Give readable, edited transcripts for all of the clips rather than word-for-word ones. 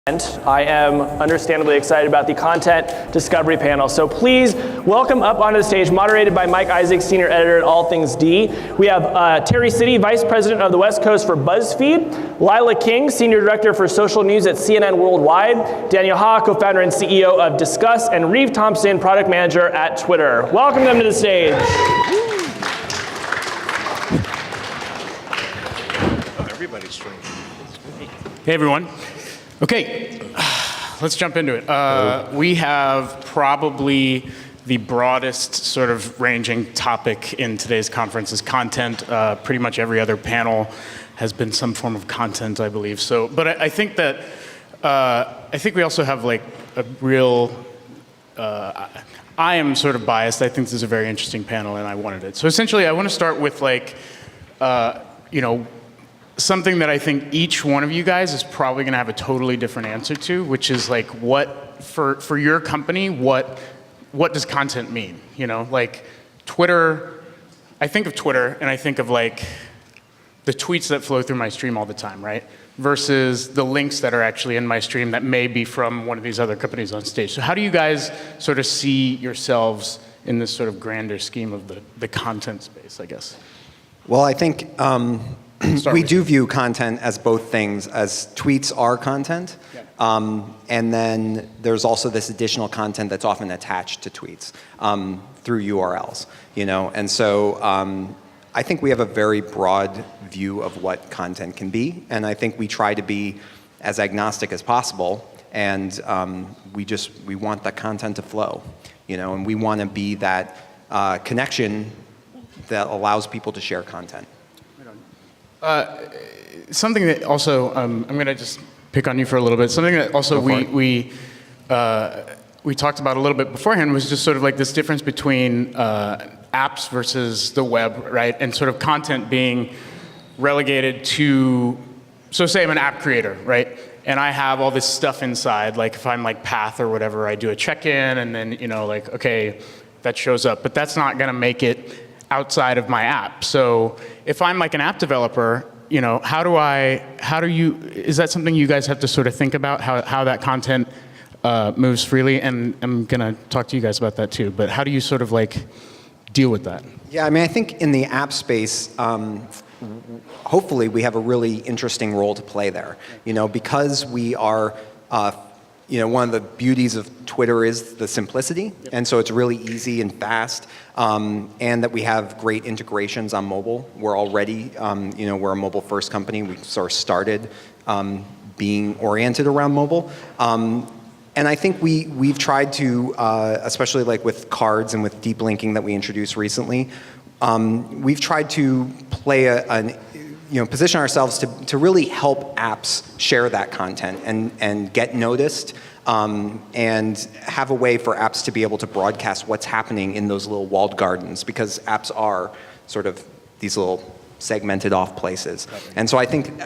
I am understandably excited about the content discovery panel. So please welcome up onto the stage, moderated by Mike Isaac, Senior Editor at AllThingsD. We have Terry City, Vice President of the West Coast for BuzzFeed, Lila King, Senior Director for Social News at CNN Worldwide, Daniel Ha, Co-founder and CEO of Disqus, and Reeve Thompson, Product Manager at Twitter. Welcome them to the stage. Everybody's streaming. Hey everyone. Okay, let's jump into it. We have probably the broadest sort of ranging topic in today's conference is content. Pretty much every other panel has been some form of content, I believe. So, but I think that, I think we also have like a real, I am sort of biased. I think this is a very interesting panel and I wanted it. So essentially I want to start with like, something that I think each one of you guys is probably going to have a totally different answer to, which is like what, for your company, what does content mean? You know, like Twitter, I think of Twitter and I think of like the tweets that flow through my stream all the time, right? Versus the links that are actually in my stream that may be from one of these other companies on stage. So how do you guys sort of see yourselves in this sort of grander scheme of the content space, I guess? Well, I think we do view content as both things, as tweets are content, and then there's also this additional content that's often attached to tweets through URLs, you know, and so I think we have a very broad view of what content can be, and I think we try to be as agnostic as possible, and we want the content to flow, you know, and we want to be that connection that allows people to share content. Something that also, I'm going to just pick on you for a little bit. Something that also we talked about a little bit beforehand was just sort of like this difference between apps versus the web, right? And sort of content being relegated to, so say I'm an app creator, right? And I have all this stuff inside, like if I'm like Path or whatever, I do a check-in and then, you know, like, okay, that shows up, but that's not going to make it outside of my app. So if I'm like an app developer, you know, is that something you guys have to sort of think about, how that content moves freely? And I'm gonna talk to you guys about that too, but how do you sort of like deal with that? Yeah, I mean, I think in the app space, hopefully we have a really interesting role to play there. You know, because we are, you know, one of the beauties of Twitter is the simplicity, and so it's really easy and fast, and that we have great integrations on mobile. We're already, you know, we're a mobile-first company. We sort of started being oriented around mobile, and I think we've tried to, especially like with cards and with deep linking that we introduced recently, we've tried to play position ourselves to really help apps share that content and get noticed, and have a way for apps to be able to broadcast what's happening in those little walled gardens, because apps are sort of these little segmented off places. And so I think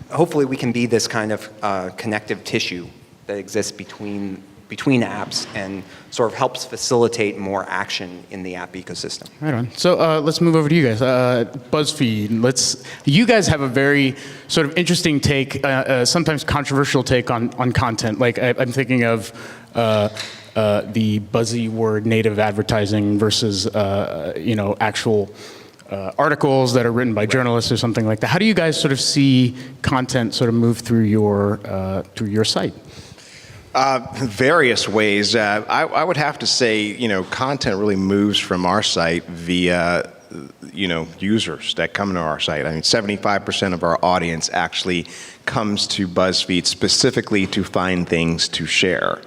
hopefully we can be this kind of connective tissue that exists between apps and sort of helps facilitate more action in the app ecosystem. Right on. So let's move over to you guys. BuzzFeed, you guys have a very sort of interesting take, sometimes controversial take on content. Like I'm thinking of the buzzy word native advertising versus, you know, actual articles that are written by journalists or something like that. How do you guys sort of see content sort of move through your site? Various ways. I would have to say, you know, content really moves from our site via, you know, users that come to our site. I mean, 75% of our audience actually comes to BuzzFeed specifically to find things to share.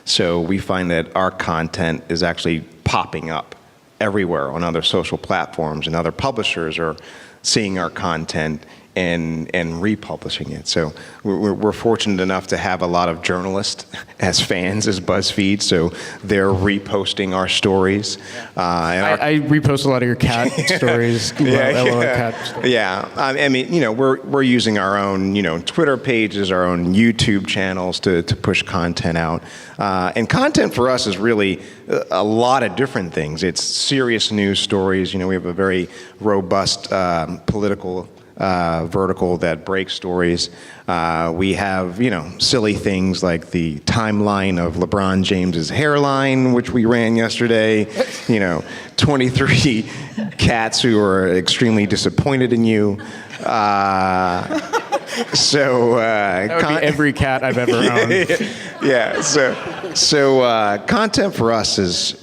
So we find that our content is actually popping up everywhere on other social platforms, and other publishers are seeing our content and republishing it. So we're fortunate enough to have a lot of journalists as fans as BuzzFeed, so they're reposting our stories. I repost a lot of your cat stories. Yeah, I mean, you know, we're using our own, you know, Twitter pages, our own YouTube channels to push content out. And content for us is really a lot of different things. It's serious news stories. You know, we have a very robust political vertical that breaks stories. We have, silly things like the timeline of LeBron James's hairline, which we ran yesterday. 23 cats who are extremely disappointed in you. That would be every cat I've ever owned. Yeah. So content for us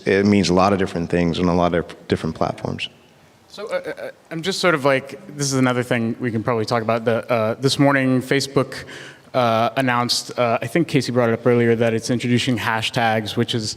it means a lot of different things on a lot of different platforms. So I'm just sort of like, this is another thing we can probably talk about. This morning, Facebook announced, I think Casey brought it up earlier, that it's introducing hashtags, which is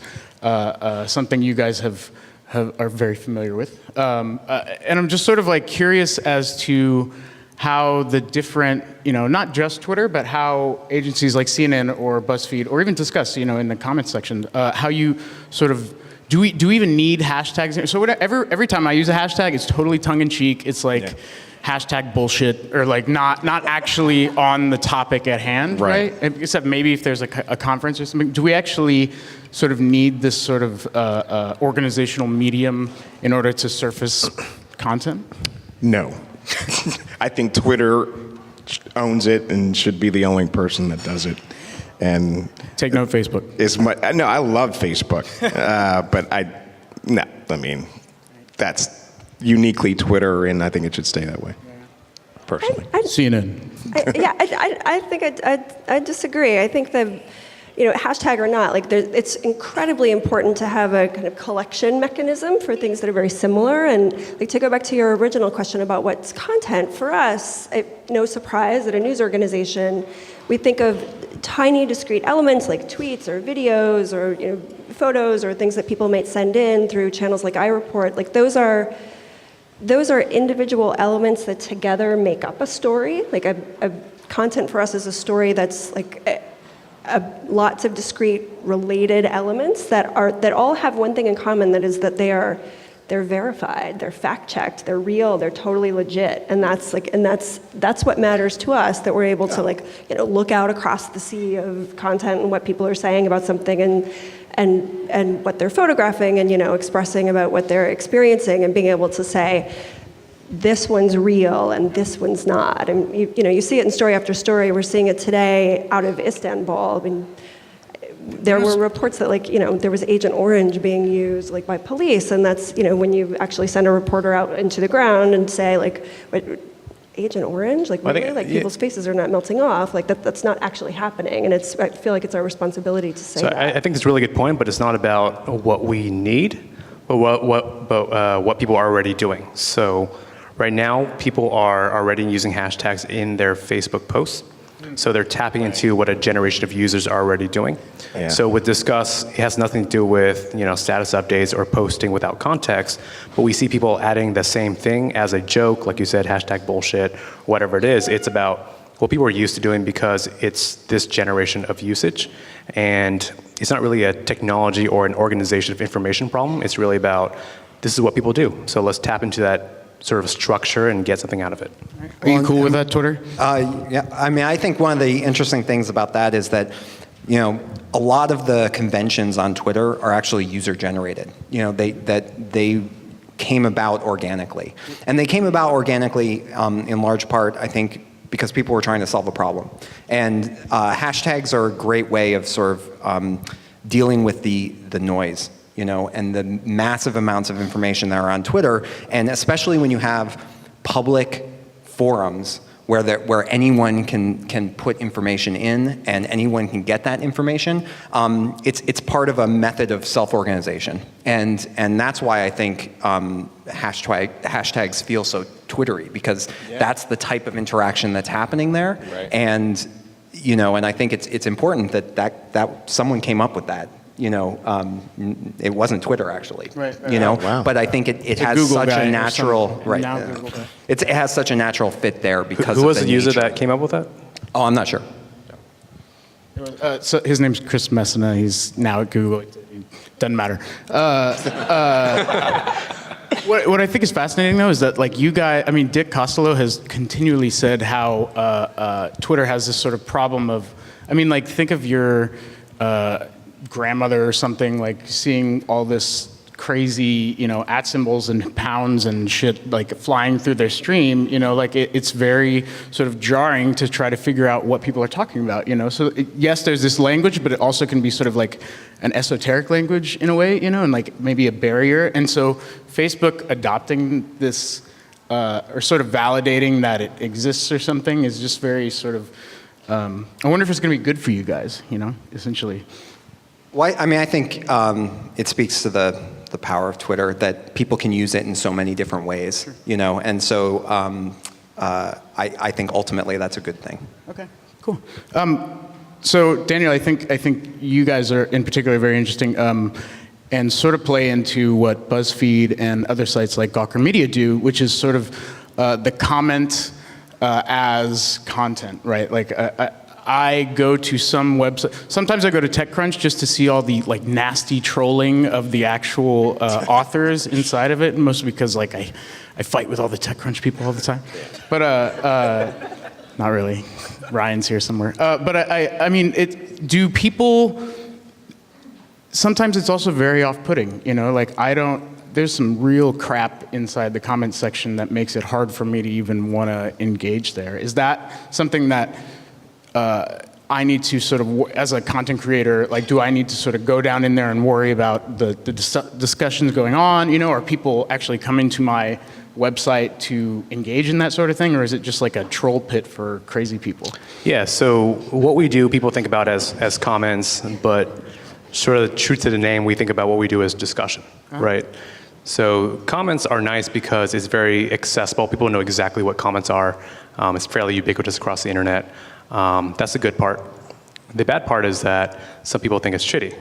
something you guys are very familiar with. And I'm just sort of like curious as to how the different, not just Twitter, but how agencies like CNN or BuzzFeed or even Disqus, in the comments section, how you sort of, do we even need hashtags? So every time I use a hashtag, it's totally tongue-in-cheek. It's like hashtag bullshit, or like not actually on the topic at hand, right? Except maybe if there's a conference or something. Do we actually sort of need this sort of organizational medium in order to surface content? No. I think Twitter owns it and should be the only person that does it. And take note, Facebook. No, I love Facebook, but that's uniquely Twitter, and I think it should stay that way. Personally, CNN. I think I disagree. I think that, hashtag or not, like it's incredibly important to have a kind of collection mechanism for things that are very similar. And like to go back to your original question about what's content, for us, no surprise at a news organization, we think of tiny discrete elements like tweets or videos or photos or things that people might send in through channels like iReport. Like those are individual elements that together make up a story. Like a content for us is a story that's like lots of discrete related elements that all have one thing in common, that is that they're verified, they're fact-checked, they're real, they're totally legit, and that's what matters to us, that we're able to look out across the sea of content and what people are saying about something and what they're photographing and expressing about what they're experiencing, and being able to say, this one's real and this one's not. And you see it in story after story. We're seeing it today out of Istanbul. I mean, there were reports that there was Agent Orange being used by police, and that's when you actually send a reporter out into the ground and say what, Agent Orange, really? People's faces are not melting off. That's not actually happening, and I feel like it's our responsibility to say that. I think it's a really good point, but it's not about what we need, but what people are already doing. So right now, people are already using hashtags in their Facebook posts. So they're tapping into what a generation of users are already doing. Yeah. So with Disqus, it has nothing to do with status updates or posting without context, but we see people adding the same thing as a joke, like you said, hashtag bullshit, whatever it is. It's about what people are used to doing because it's this generation of usage. And it's not really a technology or an organization of information problem. It's really about, this is what people do. So let's tap into that sort of structure and get something out of it. Are you cool with that, Twitter? Yeah, I mean, I think one of the interesting things about that is that, a lot of the conventions on Twitter are actually user-generated. They came about organically. And they came about organically in large part, I think, because people were trying to solve a problem. And hashtags are a great way of sort of dealing with the noise. And the massive amounts of information that are on Twitter, and especially when you have public forums where anyone can put information in and anyone can get that information, it's part of a method of self-organization, and that's why I think hashtags feel so Twittery, because that's the type of interaction that's happening there, and and I think it's important that someone came up with that. It wasn't Twitter actually. Wow. But I think it has Google such a natural it has such a natural fit there because Who of was the user nature. that came up with that? Oh, I'm not sure. So his name's Chris Messina. He's now at Google. It doesn't matter. What I think is fascinating though is that Dick Costolo has continually said how Twitter has this sort of problem of, think of your grandmother or something, seeing all this crazy, @ symbols and pounds and shit like flying through their stream, like it's very sort of jarring to try to figure out what people are talking about, So yes, there's this language, but it also can be sort of like an esoteric language in a way, and like maybe a barrier. And so Facebook adopting this or sort of validating that it exists or something is just very sort of, I wonder if it's going to be good for you guys, essentially. Well, I mean, I think it speaks to the power of Twitter that people can use it in so many different ways, and so I think ultimately that's a good thing. Okay, cool. So Daniel, I think you guys are in particular very interesting and sort of play into what BuzzFeed and other sites like Gawker Media do, which is sort of the comment as content, right? Like I go to some website. Sometimes I go to TechCrunch just to see all the like nasty trolling of the actual authors inside of it, mostly because like I fight with all the TechCrunch people all the time. But not really. Ryan's here somewhere. But I mean, do people? Sometimes it's also very off-putting. Like there's some real crap inside the comments section that makes it hard for me to even want to engage there. Is that something that I need to sort of, as a content creator, like, do I need to sort of go down in there and worry about the discussions going on? Are people actually coming to my website to engage in that sort of thing, or is it just like a troll pit for crazy people? Yeah, so what we do, people think about as comments, but sort of true to the name, we think about what we do as discussion, right? So comments are nice because it's very accessible. People know exactly what comments are. It's fairly ubiquitous across the internet. That's the good part. The bad part is that some people think it's shitty,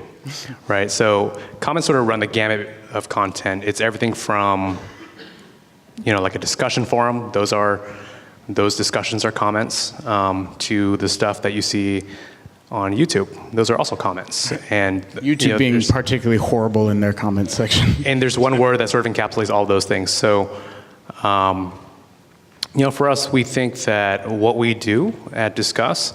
right? So comments sort of run the gamut of content. It's everything from, like a discussion forum. Those discussions are comments, to the stuff that you see on YouTube. Those are also comments. And YouTube being particularly horrible in their comments section. And there's one word that sort of encapsulates all of those things. So, for us, we think that what we do at Disqus,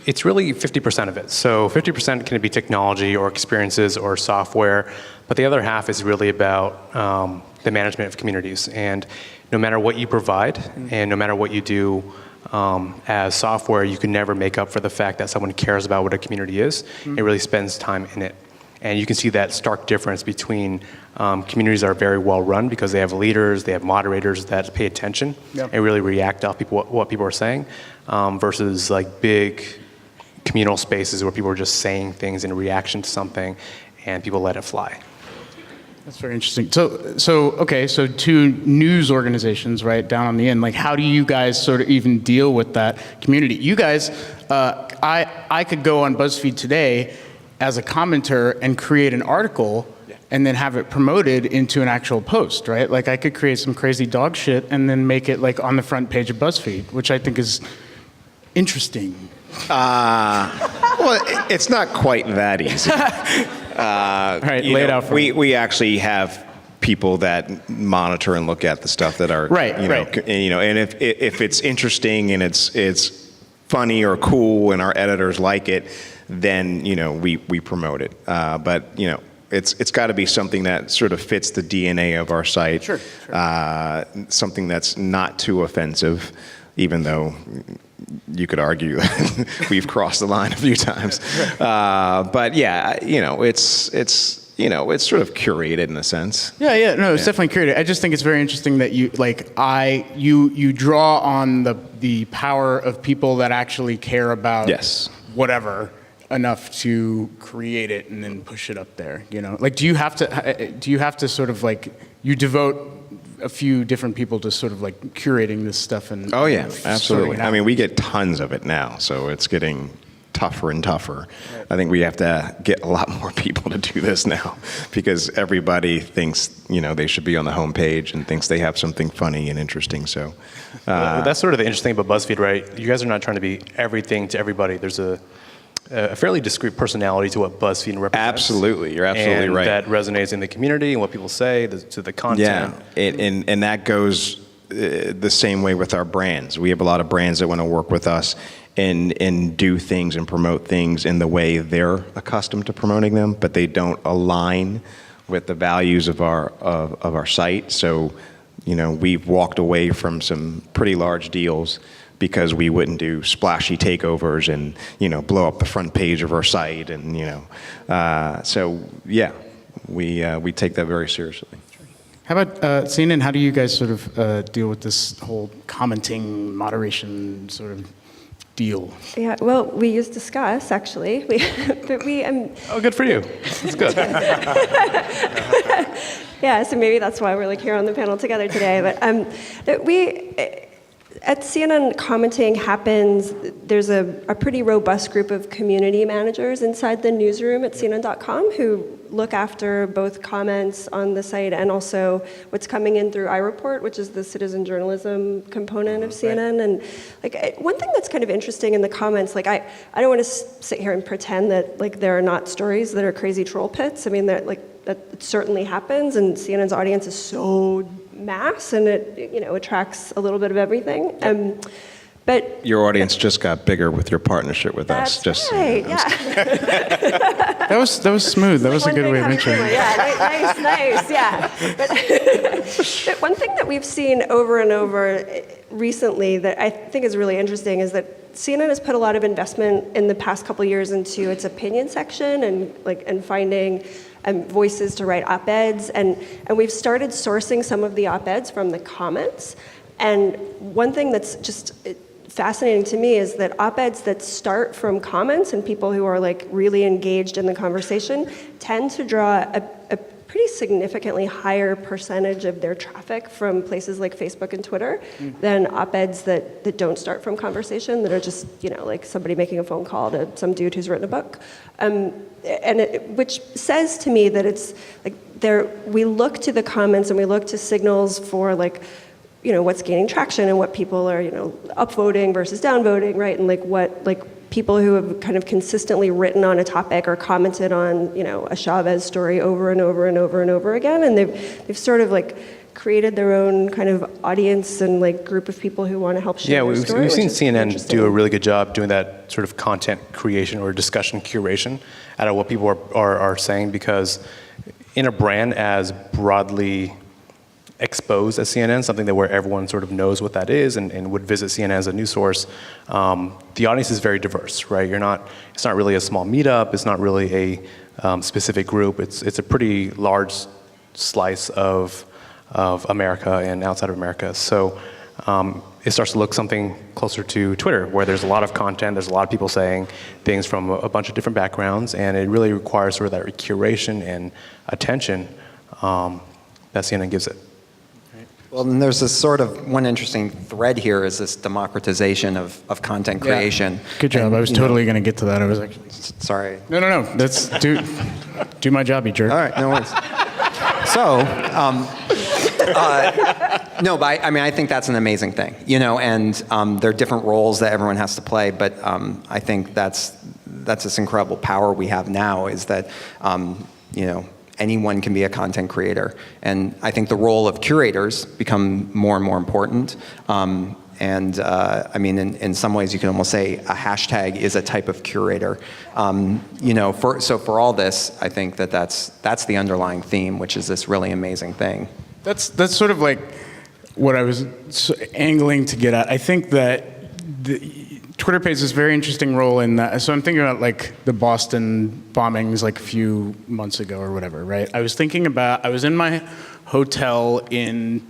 it's really 50% of it. So 50% can be technology or experiences or software, but the other half is really about the management of communities. And no matter what you provide and no matter what you do as software, you can never make up for the fact that someone cares about what a community is. It really spends time in it. And you can see that stark difference between communities that are very well run because they have leaders, they have moderators that pay attention and really react off what people are saying, versus like big communal spaces where people are just saying things in reaction to something and people let it fly. That's very interesting. So two news organizations, right, down on the end, like how do you guys sort of even deal with that community? You guys, I could go on BuzzFeed today as a commenter and create an article and then have it promoted into an actual post, right? Like I could create some crazy dog shit and then make it like on the front page of BuzzFeed, which I think is interesting. Well, it's not quite that easy. All right, lay it out for me. We actually have people that monitor and look at the stuff that are right. And if it's interesting and it's funny or cool and our editors like it, then we promote it. But it's got to be something that sort of fits the DNA of our site. Sure. Something that's not too offensive, even though you could argue that we've crossed the line a few times. But yeah, it's sort of curated in a sense. Yeah, no, it's definitely curated. I just think it's very interesting that you draw on the power of people that actually care about whatever enough to create it and then push it up there. Like, do you have to sort of like you devote a few different people to sort of like curating this stuff and oh yeah, absolutely. I mean, we get tons of it now, so it's getting tougher and tougher. Right. I think we have to get a lot more people to do this now because everybody thinks they should be on the homepage and thinks they have something funny and interesting. So well, that's sort of the interesting thing about BuzzFeed, right? You guys are not trying to be everything to everybody. There's a fairly discrete personality to what BuzzFeed represents. Absolutely, you're absolutely right. That resonates in the community and what people say, to the content. Yeah, and that goes the same way with our brands. We have a lot of brands that want to work with us, and do things and promote things in the way they're accustomed to promoting them, but they don't align with the values of our site. So, we've walked away from some pretty large deals because we wouldn't do splashy takeovers and, blow up the front page of our site. And, so yeah, we take that very seriously. How about CNN? How do you guys sort of deal with this whole commenting, moderation sort of deal? Yeah, well, we use Disqus, actually. Oh, good for you. That's good. Yeah, so maybe that's why we're here on the panel together today. But at CNN, commenting happens. There's a pretty robust group of community managers inside the newsroom at CNN.com who look after both comments on the site and also what's coming in through iReport, which is the citizen journalism component of CNN. And one thing that's kind of interesting in the comments, I don't want to sit here and pretend that there are not stories that are crazy troll pits. I mean, that certainly happens, and CNN's audience is so mass, and it attracts a little bit of everything. But your audience just got bigger with your partnership with us. That's right. That was smooth. That was a good way of mentioning it. Yeah, nice. Yeah. But one thing that we've seen over and over recently that I think is really interesting is that CNN has put a lot of investment in the past couple of years into its opinion section and finding voices to write op-eds, and we've started sourcing some of the op-eds from the comments. And one thing that's just fascinating to me is that op-eds that start from comments and people who are really engaged in the conversation tend to draw a pretty significantly higher percentage of their traffic from places like Facebook and Twitter than op-eds that don't start from conversation, that are just somebody making a phone call to some dude who's written a book, which says to me that it's we look to the comments and we look to signals for what's gaining traction and what people are upvoting versus downvoting, right? And what people who have kind of consistently written on a topic or commented on a Chavez story over and over and over and over again, and they've sort of created their own kind of audience and group of people who want to help share their story. We've seen CNN do a really good job doing that sort of content creation or discussion curation out of what people are saying, because in a brand as broadly exposed as CNN, something that where everyone sort of knows what that is and would visit CNN as a news source, the audience is very diverse, right? It's not really a small meetup, it's not really a specific group, it's a pretty large slice of America and outside of America. So it starts to look something closer to Twitter, where there's a lot of content, there's a lot of people saying things from a bunch of different backgrounds, and it really requires sort of that curation and attention that CNN gives it. Well, and there's this sort of one interesting thread here is this democratization of content creation. Yeah. Good job. I was totally going to get to that. I was like, sorry. No. That's do my job, you jerk. All right, no worries. So, no, but I think that's an amazing thing, and there are different roles that everyone has to play, but I think that's this incredible power we have now is that, anyone can be a content creator. And I think the role of curators become more and more important. In some ways you can almost say a hashtag is a type of curator. So for all this, I think that's the underlying theme, which is this really amazing thing. That's sort of what I was angling to get at. I think that Twitter plays this very interesting role in that. So I'm thinking about the Boston bombings a few months ago or whatever, right? I was in my hotel in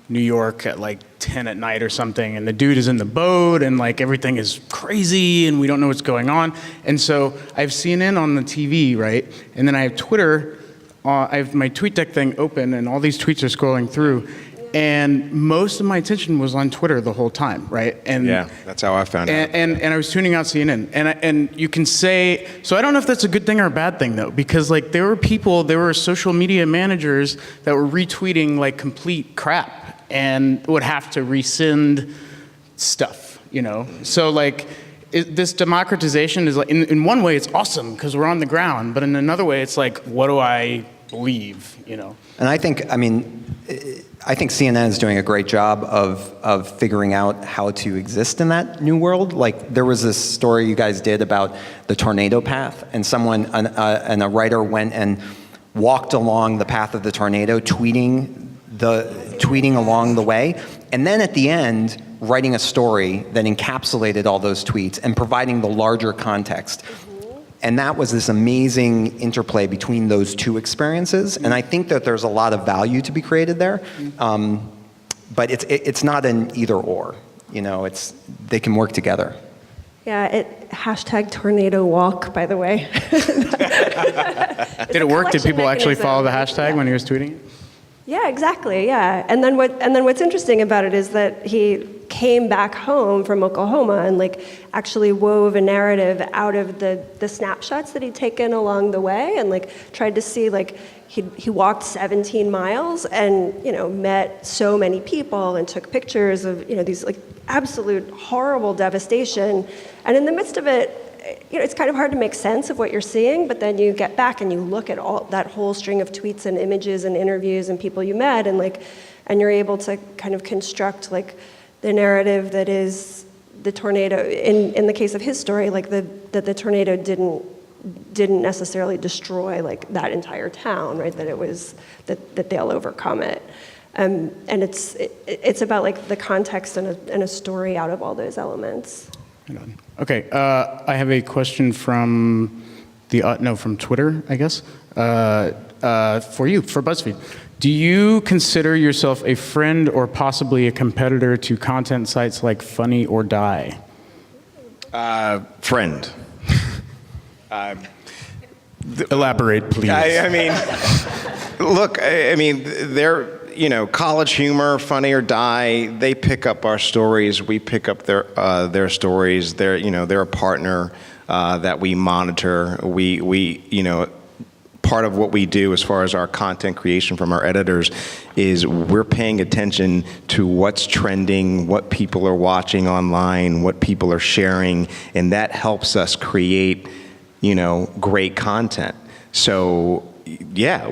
New York at 10 at night or something, and the dude is in the boat, and everything is crazy, and we don't know what's going on. And so I have CNN on the TV, right? And then I have Twitter, I have my TweetDeck thing open, and all these tweets are scrolling through. And most of my attention was on Twitter the whole time, right? And yeah, that's how I found out. And I was tuning out CNN, and you can say, so I don't know if that's a good thing or a bad thing though, because there were social media managers that were retweeting complete crap and would have to rescind stuff, So this democratization is in one way it's awesome because we're on the ground, but in another way it's what do I believe, you know. And I think CNN is doing a great job of figuring out how to exist in that new world. Like, there was this story you guys did about the tornado path, and a writer went and walked along the path of the tornado, tweeting along the way, and then at the end, writing a story that encapsulated all those tweets and providing the larger context. And that was this amazing interplay between those two experiences. And I think that there's a lot of value to be created there. But it's not an either or. You know, they can work together. Yeah, hashtag tornado walk, by the way. Did it work? Did people actually follow the hashtag when he was tweeting it? Yeah, exactly. Yeah, and then what's interesting about it is that he came back home from Oklahoma and like actually wove a narrative out of the snapshots that he'd taken along the way, and like tried to see, like, he walked 17 miles and, you know, met so many people and took pictures of, you know, these like absolute horrible devastation, and in the midst of it, you know, it's kind of hard to make sense of what you're seeing, but then you get back and you look at all that whole string of tweets and images and interviews and people you met, and you're able to kind of construct like the narrative that is the tornado. In the case of his story, like that the tornado didn't necessarily destroy like that entire town, right? That it was that they'll overcome it, and it's about like the context and a story out of all those elements. Okay, I have a question from from Twitter, I guess, for you, for BuzzFeed. Do you consider yourself a friend or possibly a competitor to content sites like Funny or Die? Friend. Elaborate, please. I mean, look, I mean, they're, you know, College Humor, Funny or Die, they pick up our stories. We pick up their stories. They're a partner that we monitor. We you know, part of what we do as far as our content creation from our editors is we're paying attention to what's trending, what people are watching online, what people are sharing, and that helps us create, you know, great content. So yeah,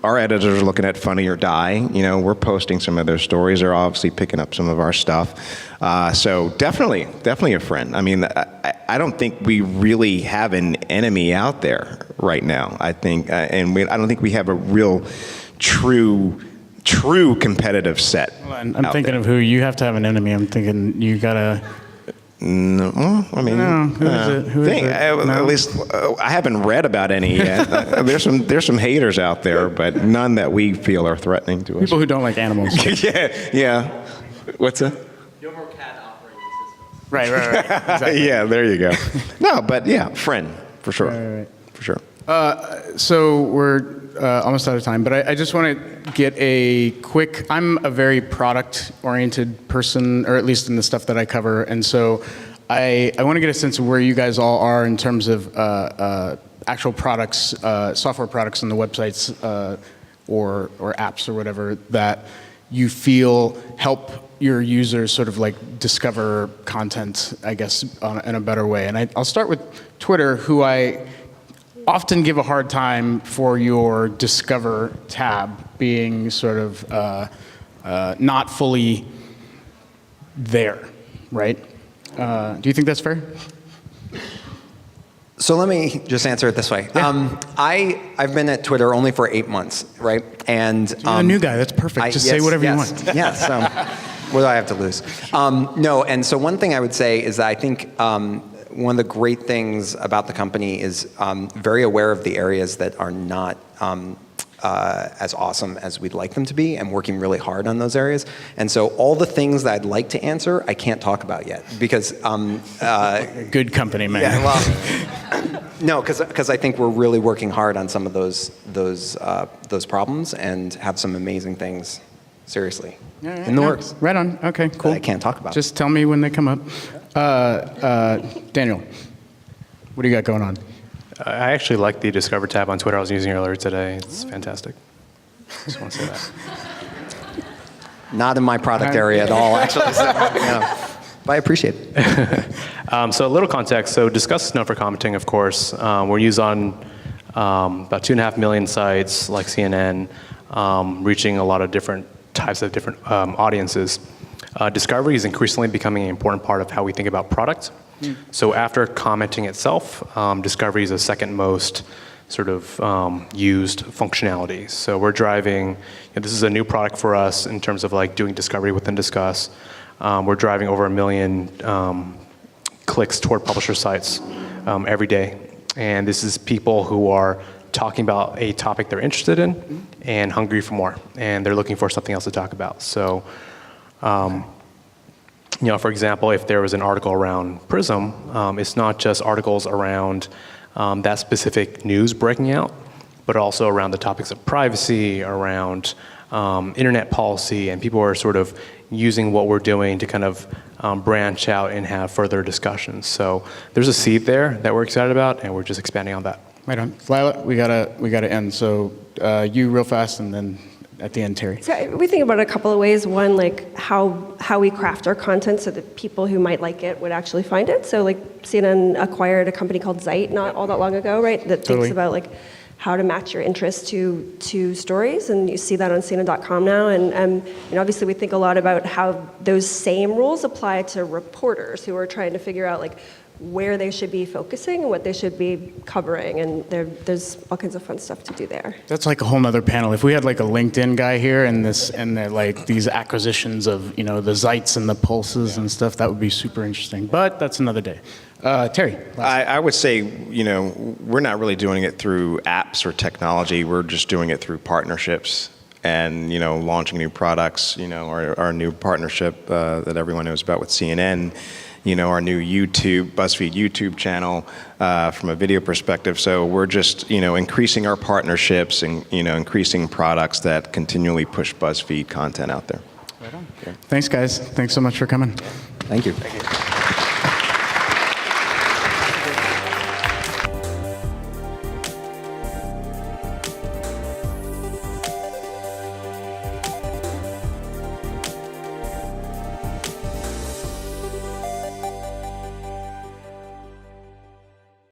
our editors are looking at Funny or Die. You know, we're posting some of their stories. They're obviously picking up some of our stuff. So definitely a friend. I mean, I don't think we really have an enemy out there right now. I think, I don't think we have a real, true competitive set. Well, I'm thinking of who you have to have an enemy. I'm thinking you gotta. No, well, I mean, who is it? No? At least I haven't read about any yet. There's some haters out there, but none that we feel are threatening to us. People who don't like animals. yeah. What's that? No more cat operating systems. Right. Exactly. Yeah, there you go. No, but yeah, friend for sure. Right. For sure. So we're almost out of time, but I just want to get a quick. I'm a very product-oriented person, or at least in the stuff that I cover, and so I want to get a sense of where you guys all are in terms of actual products, software products on the websites or apps or whatever that you feel help your users sort of like discover content, I guess, in a better way. And I'll start with Twitter, who I often give a hard time for your Discover tab being sort of not fully there, right? Do you think that's fair? So let me just answer it this way. Yeah. I've been at Twitter only for 8 months, right? And You're a new guy. That's perfect. Just say whatever you want. Yes. What do I have to lose? No. And so one thing I would say is that I think one of the great things about the company is very aware of the areas that are not as awesome as we'd like them to be, and working really hard on those areas. And so all the things that I'd like to answer, I can't talk about yet because good company, man. Yeah, well, no, because I think we're really working hard on some of those problems and have some amazing things, seriously, in the works. Right on. Okay, cool. That I can't talk about. Just tell me when they come up. Daniel, what do you got going on? I actually like the Discover tab on Twitter I was using earlier today. It's fantastic. Just want to say that. Not in my product area at all, actually. So, but I appreciate it. So a little context. So Disqus is known for commenting, of course. We're used on about 2.5 million sites like CNN, reaching a lot of different types of different audiences. Discovery is increasingly becoming an important part of how we think about product. So after commenting itself, discovery is the second most sort of used functionality. So we're driving, this is a new product for us in terms of like doing discovery within Disqus. We're driving over 1 million clicks toward publisher sites every day. And this is people who are talking about a topic they're interested in and hungry for more. And they're looking for something else to talk about. So, for example, if there was an article around Prism, it's not just articles around that specific news breaking out, but also around the topics of privacy, around internet policy, and people are sort of using what we're doing to kind of branch out and have further discussions. So there's a seed there that we're excited about, and we're just expanding on that. Right on. Lila, we gotta end. So you real fast, and then at the end, Terry. So we think about it a couple of ways. One, like how we craft our content so that people who might like it would actually find it. So like CNN acquired a company called Zeit not all that long ago, right? That Totally. thinks about like how to match your interest to stories, and you see that on CNN.com now. And obviously we think a lot about how those same rules apply to reporters who are trying to figure out like where they should be focusing and what they should be covering, and there's all kinds of fun stuff to do there. That's like a whole nother panel. If we had like a LinkedIn guy here and like these acquisitions of the Zeits and the Pulses and stuff, that would be super interesting. But that's another day. Terry. I would say, we're not really doing it through apps or technology. We're just doing it through partnerships and, launching new products. Our new partnership that everyone knows about with CNN. Our new BuzzFeed YouTube channel from a video perspective. So we're just, increasing our partnerships and, increasing products that continually push BuzzFeed content out there. Right on. Okay. Thanks, guys. Thanks so much for coming. Thank you.